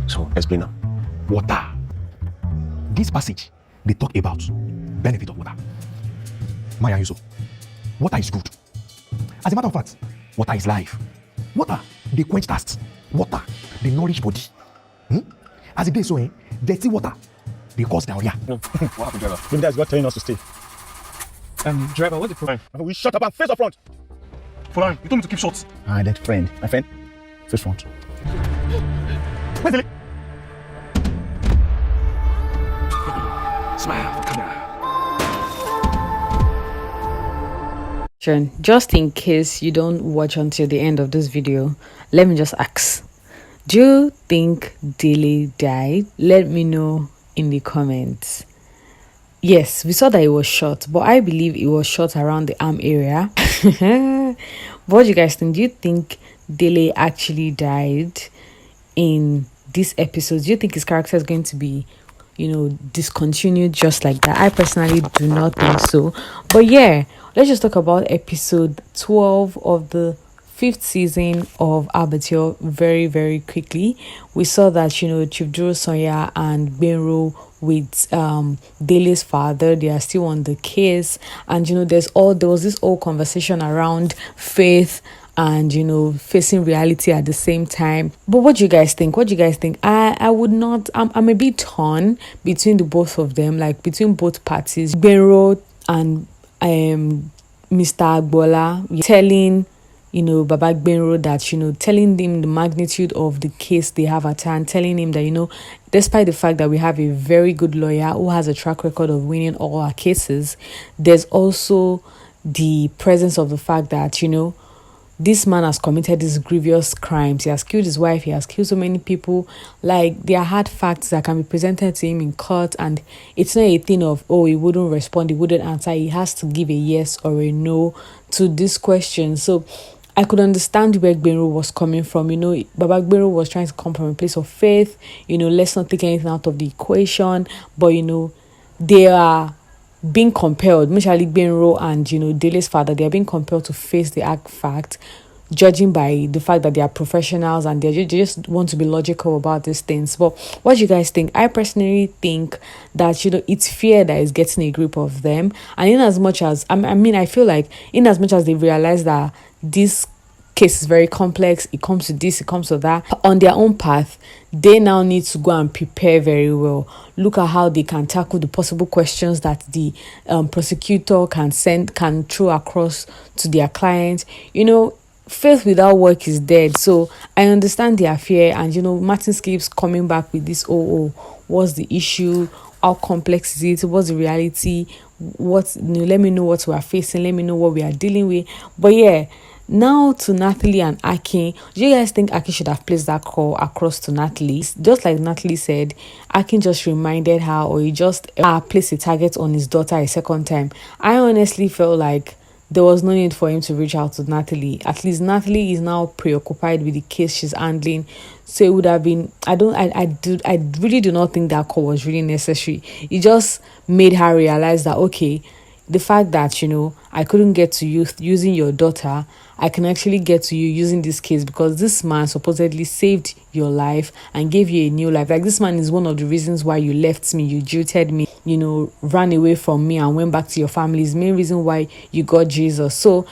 So, explain now. Water. This passage, they talk about benefit of water. Maya Yusuf, water is good. As a matter of fact, water is life. Water, they quench thirst. Water, they nourish body. As it is so, dirty water, they cause diarrhea. No. What happened, driver? Maybe that's God telling us to stay. Driver, what's the problem? We shut up and face up front. Fulani, you told me to keep short. That friend. My friend, face front. Where's the lady? Smile for camera. Just in case you don't watch until the end of this video, let me just ask, do you think Dele died? Let me know in the comments. Yes, we saw that it was shot, but I believe it was shot around the arm area. What do you guys think? Do you think Dele actually died in this episode? Do you think his character is going to be, discontinued just like that? I personally do not think so. But yeah, let's just talk about episode 12 of the 5th season of Abattoir very, very quickly. We saw that, Chief Duro Sonya and Benro with Dele's father, they are still on the case. And, there was this whole conversation around faith and facing reality at the same time. But what do you guys think? I would not, I'm a bit torn between the both of them, like between both parties. Benro and Mr. Agbola telling Baba Benro that telling him the magnitude of the case they have at hand, telling him that despite the fact that we have a very good lawyer who has a track record of winning all our cases, there's also the presence of the fact that this man has committed these grievous crimes. He has killed his wife. He has killed so many people. Like, there are hard facts that can be presented to him in court. And it's not a thing of, he wouldn't respond, he wouldn't answer. He has to give a yes or a no to this question. So I could understand where Benro was coming from. Baba Benro was trying to come from a place of faith. Let's not take anything out of the equation. But, they are being compelled, especially Benro and Dele's father, they are being compelled to face the fact, judging by the fact that they are professionals and they just want to be logical about these things. But what do you guys think? I personally think that it's fear that is getting a grip of them, and in as much as I feel like in as much as they realize that this case is very complex, it comes to this, it comes to that, on their own path, they now need to go and prepare very well. Look at how they can tackle the possible questions that the prosecutor can throw across to their clients. Faith without work is dead. So I understand their fear, and Martin keeps coming back with this, what's the issue, how complex is it, what's the reality, let me know what we are facing, let me know what we are dealing with. But yeah, now to Natalie and Akin. Do you guys think Akin should have placed that call across to Natalie? Just like Natalie said, Akin just reminded her, or he just placed a target on his daughter a second time. I honestly felt like there was no need for him to reach out to Natalie. At least Natalie is now preoccupied with the case she's handling. So it would have been, I really do not think that call was really necessary. It just made her realize that, okay, the fact that, I couldn't get to you using your daughter, I can actually get to you using this case, because this man supposedly saved your life and gave you a new life. Like, this man is one of the reasons why you left me, you jilted me, ran away from me and went back to your family. Is the main reason why you got Jesus. So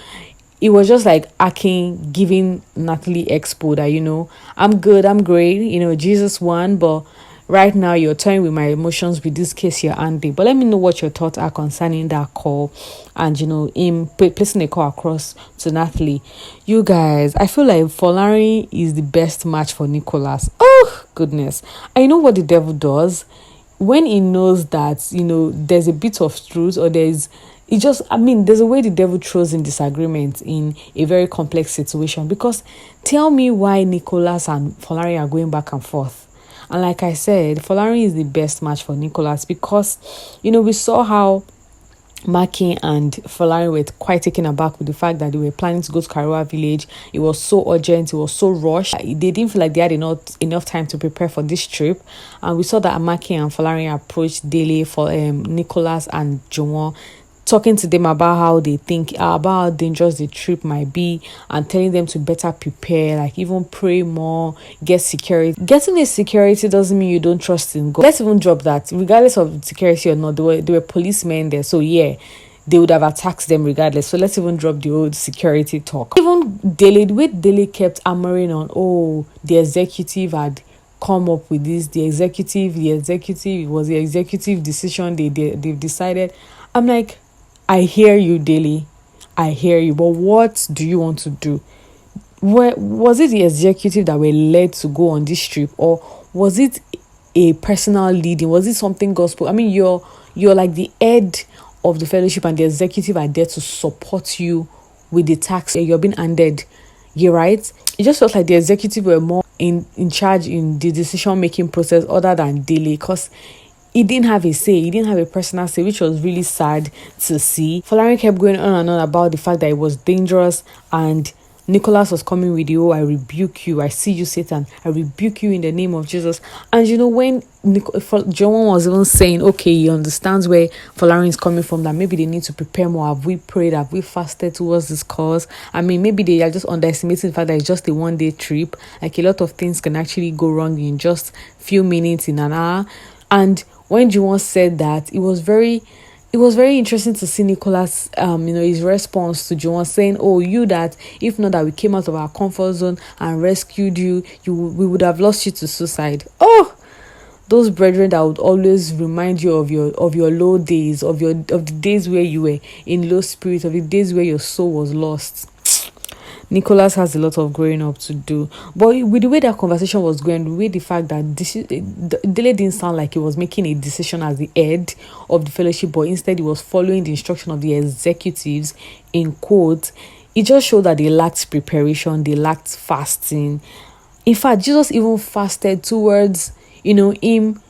it was just like Akin giving Natalie expo that, I'm good, I'm great, Jesus won, but right now you're toying with my emotions with this case you're handling. But let me know what your thoughts are concerning that call and him placing a call across to Natalie. You guys, I feel like Folarin is the best match for Nicholas. Oh goodness. And you know what the devil does when he knows that there's a bit of truth, or there's a way the devil throws in disagreement in a very complex situation. Because tell me why Nicholas and Folarin are going back and forth. And like I said, Folarin is the best match for Nicholas, because, we saw how Maki and Folarin were quite taken aback with the fact that they were planning to go to Karua village. It was so urgent, it was so rushed. They didn't feel like they had enough time to prepare for this trip. And we saw that Maki and Folarin approached Dele for Nicholas and Jowon, talking to them about how they think, about how dangerous the trip might be, and telling them to better prepare, like even pray more, get security. Getting a security doesn't mean you don't trust in God. Let's even drop that. Regardless of security or not, there were policemen there, so yeah, they would have attacked them regardless. So let's even drop the old security talk. Even Dele kept hammering on, oh, the executive had come up with this, the executive, it was the executive decision, they've decided. I'm like, I hear you, Dele, I hear you, but what do you want to do? Was it the executive that were led to go on this trip, or was it a personal leading? Was it something gospel? I mean, you're like the head of the fellowship, and the executive are there to support you with the tax you're being handed. You're right. It just felt like the executive were more in charge in the decision making process other than Dele, because he didn't have a say, he didn't have a personal say, which was really sad to see. Folarin kept going on and on about the fact that it was dangerous, and Nicholas was coming with you, oh, I rebuke you, I see you, Satan, I rebuke you in the name of Jesus. And you know, when John was even saying, okay, he understands where Folarin is coming from, that maybe they need to prepare more. Have we prayed? Have we fasted towards this cause? I mean, maybe they are just underestimating the fact that it's just a one-day trip. Like, a lot of things can actually go wrong in just few minutes, in an hour. And when Juwon said that, it was very interesting to see Nicholas, his response to Juwon, saying, oh, you that, if not that we came out of our comfort zone and rescued you, we would have lost you to suicide. Oh, those brethren that would always remind you of your low days, of the days where you were in low spirit, of the days where your soul was lost. Nicholas has a lot of growing up to do. But with the way that conversation was going, with the fact that Dele didn't sound like he was making a decision as the head of the fellowship, but instead he was following the instruction of the executives, in quotes, it just showed that they lacked preparation, they lacked fasting. In fact, Jesus even fasted towards, him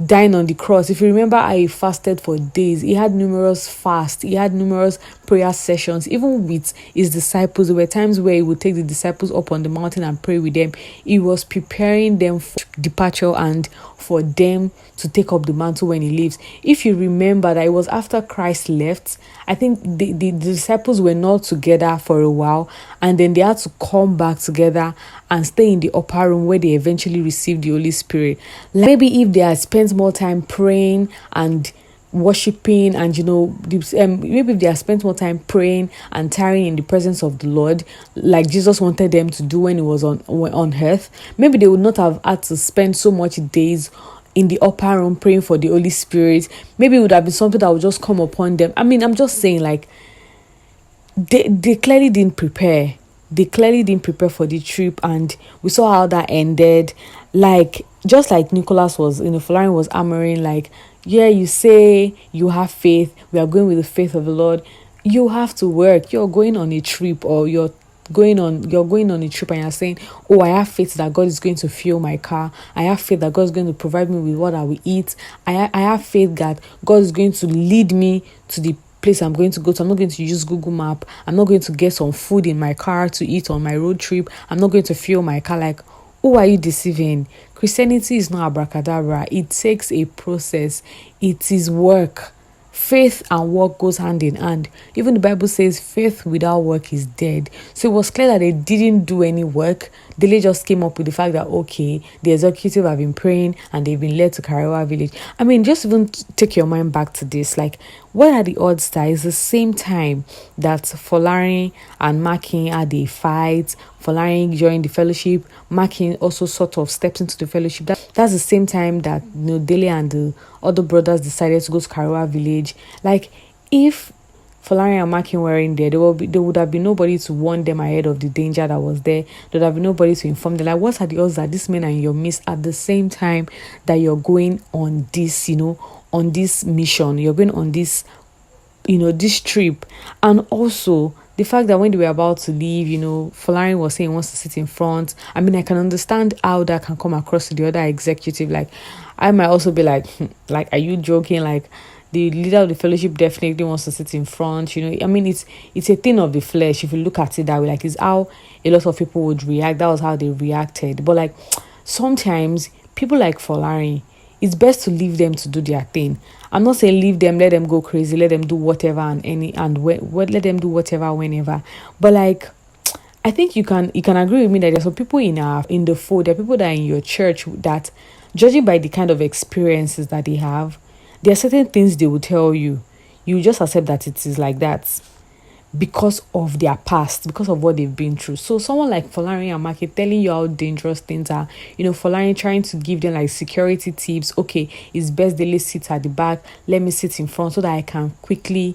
dying on the cross. If you remember, I fasted for days. He had numerous fasts, he had numerous prayer sessions, even with his disciples. There were times where he would take the disciples up on the mountain and pray with them. He was preparing them for departure and for them to take up the mantle when he leaves. If you remember that it was after Christ left, I think the disciples were not together for a while, and then they had to come back together and stay in the upper room where they eventually received the Holy Spirit. Like, maybe if they had spent more time praying and worshiping, and maybe if they had spent more time praying and tarrying in the presence of the Lord, like Jesus wanted them to do when he was on earth, maybe they would not have had to spend so much days in the upper room praying for the Holy Spirit. Maybe it would have been something that would just come upon them. I mean, I'm just saying, like, they clearly didn't prepare. They clearly didn't prepare for the trip, and we saw how that ended. Like, just like Nicholas was, Folarin was hammering, like, yeah, you say you have faith, we are going with the faith of the Lord. You have to work. You're going on a trip, or you're going on a trip, and you're saying, oh, I have faith that God is going to fuel my car. I have faith that God is going to provide me with what I will eat. I have faith that God is going to lead me to the place I'm going to go to. I'm not going to use Google Map. I'm not going to get some food in my car to eat on my road trip. I'm not going to fuel my car. Like, who are you deceiving? Christianity is not abracadabra. It takes a process. It is work. Faith and work goes hand in hand. Even the Bible says faith without work is dead. So it was clear that they didn't do any work. Dele just came up with the fact that, okay, the executive have been praying and they've been led to Karawa village. I mean, just even take your mind back to this. Like, what are the odds that it's the same time that Folarin and Makin had a fight? Folarin joined the fellowship. Makin also sort of steps into the fellowship. That's the same time that Dele and the other brothers decided to go to Karawa village. Like, if Folarin and Makin were in there, there would have been nobody to warn them ahead of the danger that was there. There would have been nobody to inform them. Like, what are the odds that these men are in your midst at the same time that you're going on this, on this mission, you're going on this, this trip? And also the fact that when they were about to leave, Folarin was saying he wants to sit in front. I mean, I can understand how that can come across to the other executive. Like, I might also be like, are you joking? Like, the leader of the fellowship definitely wants to sit in front. I mean, it's a thing of the flesh. If you look at it that way, like, it's how a lot of people would react. That was how they reacted. But like, sometimes people like Folarin, it's best to leave them to do their thing. I'm not saying leave them, let them go crazy, let them do whatever let them do whatever whenever. But like, I think you can agree with me that there's some people in the fold. There are people that are in your church that, judging by the kind of experiences that they have, there are certain things they will tell you. You just accept that it is like that because of their past, because of what they've been through. So someone like Folarin and Market telling you how dangerous things are, Folarin trying to give them like security tips. Okay, it's best they sit at the back, let me sit in front so that I can quickly,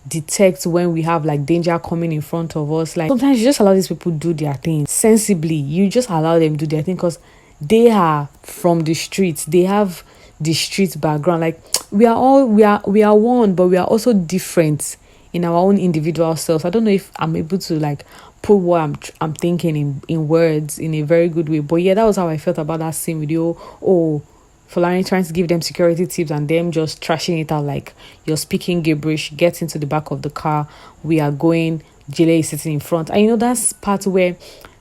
detect when we have like danger coming in front of us. Like, sometimes you just allow these people do their thing sensibly. You just allow them do their thing because they are from the streets. They have the street background. Like, we are one, but we are also different in our own individual selves. I don't know if I'm able to like put what I'm thinking in words in a very good way. But yeah, that was how I felt about that same video. Oh, Fulani trying to give them security tips and them just trashing it out like you're speaking gibberish. Get into the back of the car. We are going. Jile is sitting in front. And that's part where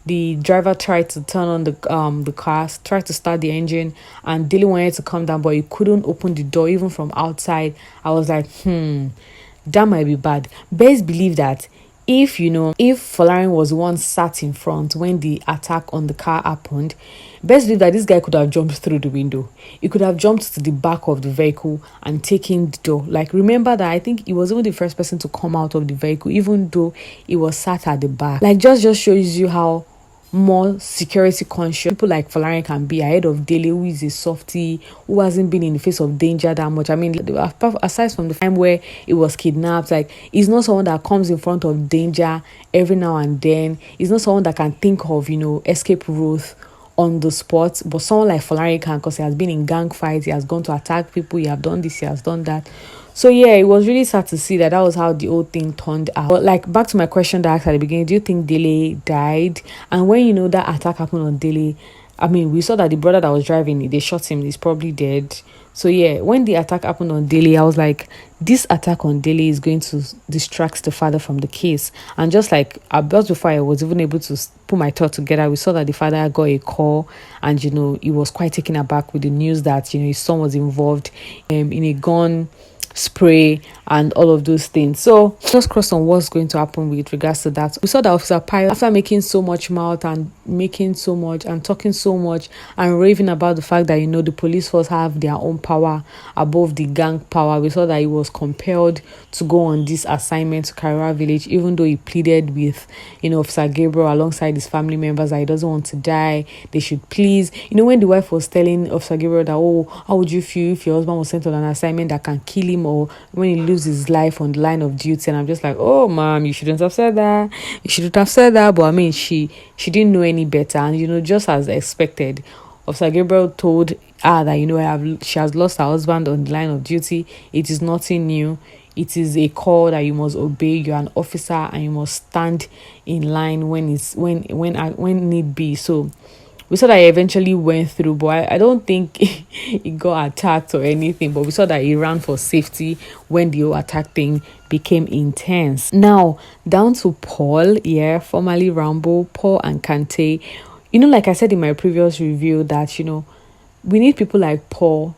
the driver tried to turn on the car, tried to start the engine, and Dilly wanted to come down, but he couldn't open the door even from outside. I was like, that might be bad. Best believe that if Folarin was the one sat in front when the attack on the car happened, best believe that this guy could have jumped through the window. He could have jumped to the back of the vehicle and taken the door. Like, remember that I think he was even the first person to come out of the vehicle, even though he was sat at the back. Like, just shows you how more security conscious people like Folarin can be ahead of Dele, who is a softie, who hasn't been in the face of danger that much. I mean, aside from the time where he was kidnapped, like, he's not someone that comes in front of danger every now and then. He's not someone that can think of escape route on the spot. But someone like Folarin can, because he has been in gang fights, he has gone to attack people, he has done this, he has done that. So yeah, it was really sad to see that was how the whole thing turned out. But like, back to my question that I asked at the beginning, do you think Dele died? And when that attack happened on Dele, I mean, we saw that the brother that was driving, they shot him, he's probably dead. So yeah, when the attack happened on Dele, I was like, this attack on Dele is going to distract the father from the case. And just like about before I was even able to put my thought together, we saw that the father got a call, and he was quite taken aback with the news that his son was involved in a gun spray and all of those things. So just cross on what's going to happen with regards to that. We saw that Officer Pio, after making so much mouth and making so much and talking so much and raving about the fact that the police force have their own power above the gang power, we saw that he was compelled to go on this assignment to Kaira village, even though he pleaded with Officer Gabriel alongside his family members that he doesn't want to die, they should please. When the wife was telling Officer Gabriel that, oh, how would you feel if your husband was sent on an assignment that can kill him, or when he loses his life on the line of duty? And I'm just like, oh ma'am, you shouldn't have said that. But I mean, she didn't know any better, and just as expected, Officer Gabriel told her that she has lost her husband on the line of duty. It is nothing new. It is a call that you must obey. You're an officer and you must stand in line when need be. So we saw that he eventually went through, but I don't think he got attacked or anything. But we saw that he ran for safety when the whole attack thing became intense. Now, down to Paul, formerly Rambo, Paul and Kante. Like I said in my previous review that, we need people like Paul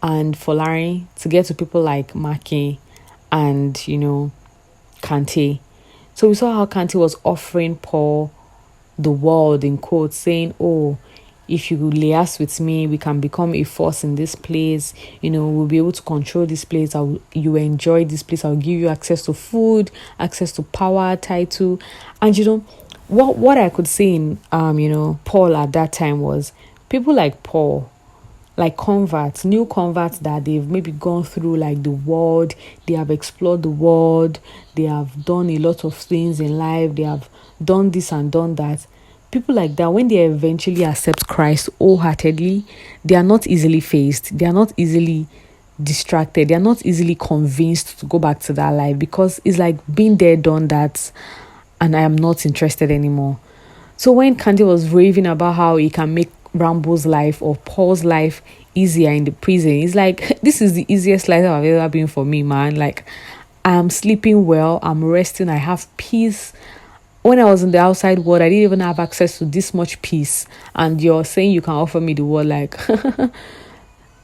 and Folarin to get to people like Maki and, Kante. So we saw how Kante was offering Paul the world, in quotes, saying, oh, if you liaise with me, we can become a force in this place. We'll be able to control this place. You enjoy this place. I'll give you access to food, access to power, title. And what I could say in Paul at that time was people like Paul, like new converts that they've maybe gone through like the world, they have explored the world, they have done a lot of things in life, they have done this and done that. People like that, when they eventually accept Christ wholeheartedly, they are not easily faced, they are not easily distracted, they are not easily convinced to go back to that life, because it's like been there, done that, and I am not interested anymore. So when Kante was raving about how he can make Rambo's life or Paul's life easier in the prison, it's like, this is the easiest life I've ever been for me, man. Like, I'm sleeping well, I'm resting, I have peace. When I was in the outside world, I didn't even have access to this much peace, and you're saying you can offer me the world. Like,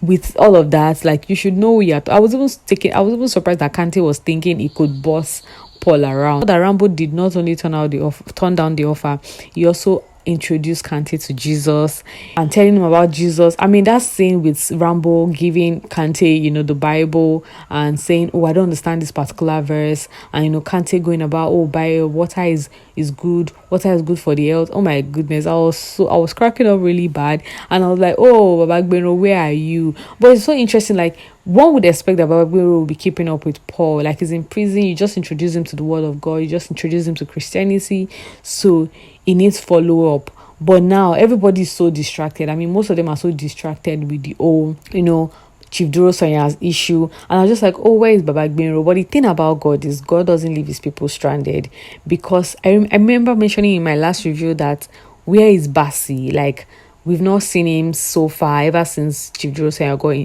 with all of that, like, you should know I was even surprised that Kante was thinking he could boss Paul around. That Rambo did not only turn down the offer, he also introduced Kante to Jesus and telling him about Jesus. I mean, that scene with Rambo giving Kante, the Bible, and saying, "Oh, I don't understand this particular verse," and Kante going about, "Oh, water is good. Water is good for the health." Oh my goodness, I was cracking up really bad, and I was like, "Oh, Baba Gbero, where are you?" But it's so interesting. Like, one would expect that Baba Gbero will be keeping up with Paul. Like, he's in prison. You just introduce him to the Word of God. You just introduce him to Christianity. So he needs follow up. But now everybody's so distracted. I mean, most of them are so distracted with the whole, Chief Duro Sonya's issue. And I was just like, oh, where is Baba Gbero? But the thing about God is God doesn't leave his people stranded. Because I remember mentioning in my last review that, where is Basi? Like, we've not seen him so far ever since Chief Duro Sonya got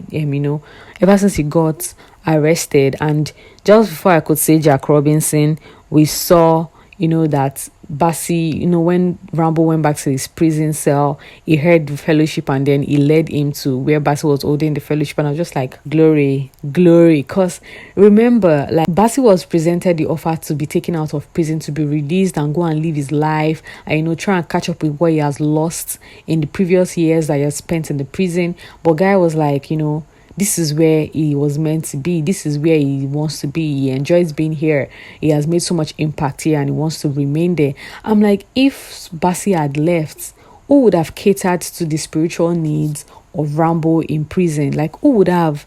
ever since he got arrested. And just before I could say Jack Robinson, we saw that Basi, when Rambo went back to his prison cell, he heard the fellowship, and then he led him to where Basi was holding the fellowship. And I was just like, glory. Because remember, like, Basi was presented the offer to be taken out of prison, to be released and go and live his life, and try and catch up with what he has lost in the previous years that he has spent in the prison. But guy was like, this is where he was meant to be. This is where he wants to be. He enjoys being here. He has made so much impact here, and he wants to remain there. I'm like, if Basi had left, who would have catered to the spiritual needs of Rambo in prison? Like, who would have?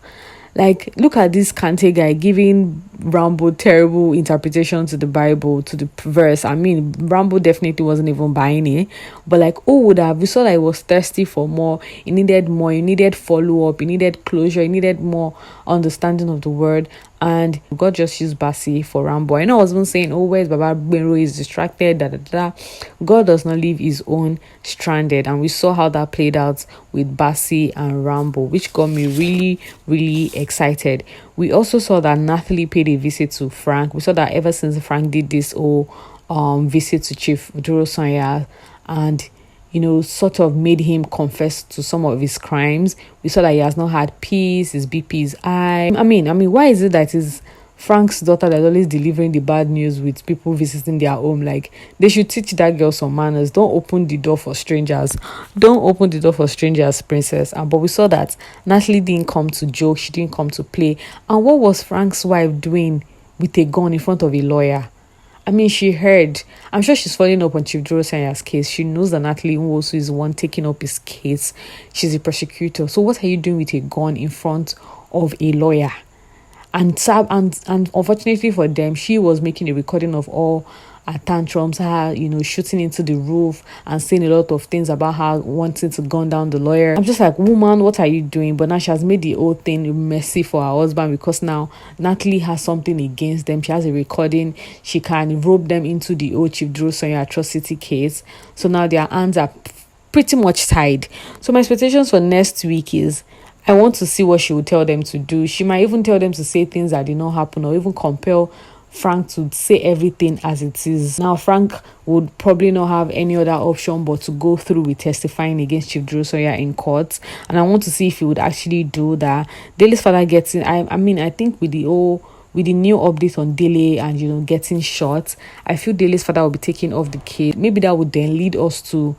Like, look at this Kante guy giving Rambo terrible interpretation to the Bible, to the verse. I mean, Rambo definitely wasn't even buying it. But like, who would have? We saw that he was thirsty for more. He needed more. He needed follow-up. He needed closure. He needed more understanding of the word. And God just used Basi for Rambo. I know I was even saying, oh, where's Baba Gbero? Is distracted, God does not leave his own stranded. And we saw how that played out with Basi and Rambo, which got me really, really excited. We also saw that Nathalie paid a visit to Frank. We saw that ever since Frank did this visit to Chief Duro Sonya, and sort of made him confess to some of his crimes. We saw that he has not had peace, his BP is high. I mean, why is it that it's Frank's daughter that's always delivering the bad news with people visiting their home? Like, they should teach that girl some manners. Don't open the door for strangers. Princess. But we saw that Natalie didn't come to joke. She didn't come to play. And what was Frank's wife doing with a gun in front of a lawyer? I mean, she heard. I'm sure she's following up on Chief Duro Sonya's case. She knows that Natalie also is the one taking up his case. She's a prosecutor. So what are you doing with a gun in front of a lawyer? And unfortunately for them, she was making a recording of all her tantrums, her, shooting into the roof and saying a lot of things about her wanting to gun down the lawyer. I'm just like, woman, what are you doing? But now she has made the whole thing messy for her husband, because now Natalie has something against them. She has a recording. She can rope them into the old Chief Duro Sonya atrocity case. So now their hands are pretty much tied. So my expectations for next week is, I want to see what she would tell them to do. She might even tell them to say things that did not happen, or even compel Frank to say everything as it is. Now, Frank would probably not have any other option but to go through with testifying against Chief Duro Sonya in court. And I want to see if he would actually do that. Dele's father gets in. I think with the new update on Dele and, getting shot, I feel Dele's father will be taking off the case. Maybe that would then lead us to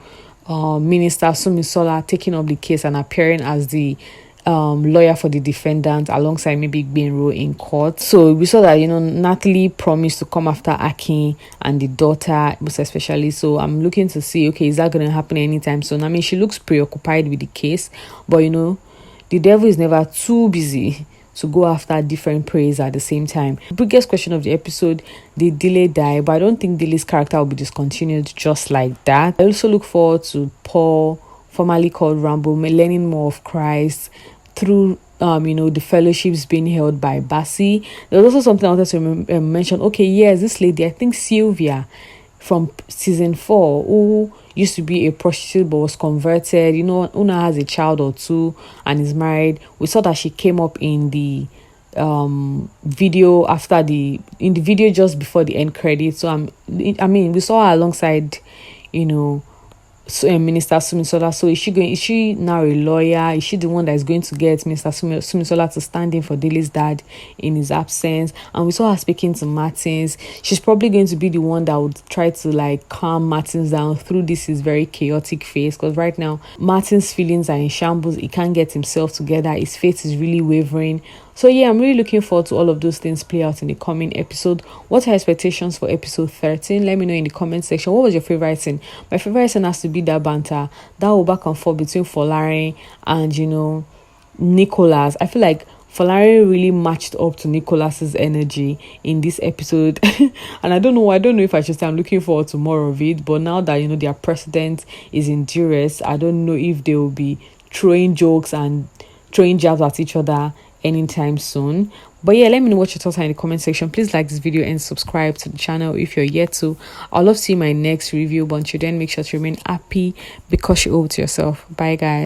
Minister Sumisola taking up the case and appearing as the lawyer for the defendant alongside maybe Gbenro in court. So we saw that Natalie promised to come after Akin and the daughter most especially. So I'm looking to see, okay, is that going to happen anytime soon? I mean, she looks preoccupied with the case, but the devil is never too busy to go after different praise at the same time. The biggest question of the episode, did Dele die? But I don't think Dele's character will be discontinued just like that. I also look forward to Paul, formerly called Rambo, learning more of Christ through the fellowships being held by Basi. There was also something I wanted to mention. Okay, yes, this lady, I think Sylvia from season 4, who used to be a prostitute but was converted, Una has a child or two and is married. We saw that she came up in the video in the video just before the end credits. So we saw her alongside Minister Sumisola. So is she now a lawyer? Is she the one that is going to get Minister Sumisola to stand in for Dele's dad in his absence? And we saw her speaking to Martins. She's probably going to be the one that would try to like calm Martins down through this is very chaotic phase, because right now Martins' feelings are in shambles. He can't get himself together. His faith is really wavering. So yeah, I'm really looking forward to all of those things play out in the coming episode. What are your expectations for episode 13? Let me know in the comment section. What was your favorite scene? My favorite scene has to be that banter, that whole back and forth between Folari and, you know, Nicholas. I feel like Folari really matched up to Nicholas's energy in this episode. And I don't know if I should say I'm looking forward to more of it, but now that, you know, their president is in duress, I don't know if they will be throwing jokes and throwing jabs at each other anytime soon. But yeah, let me know what your thoughts are in the comment section. Please like this video and subscribe to the channel if you're yet to. I'd love to see my next review, but until then, make sure to remain happy because you owe it to yourself. Bye guys.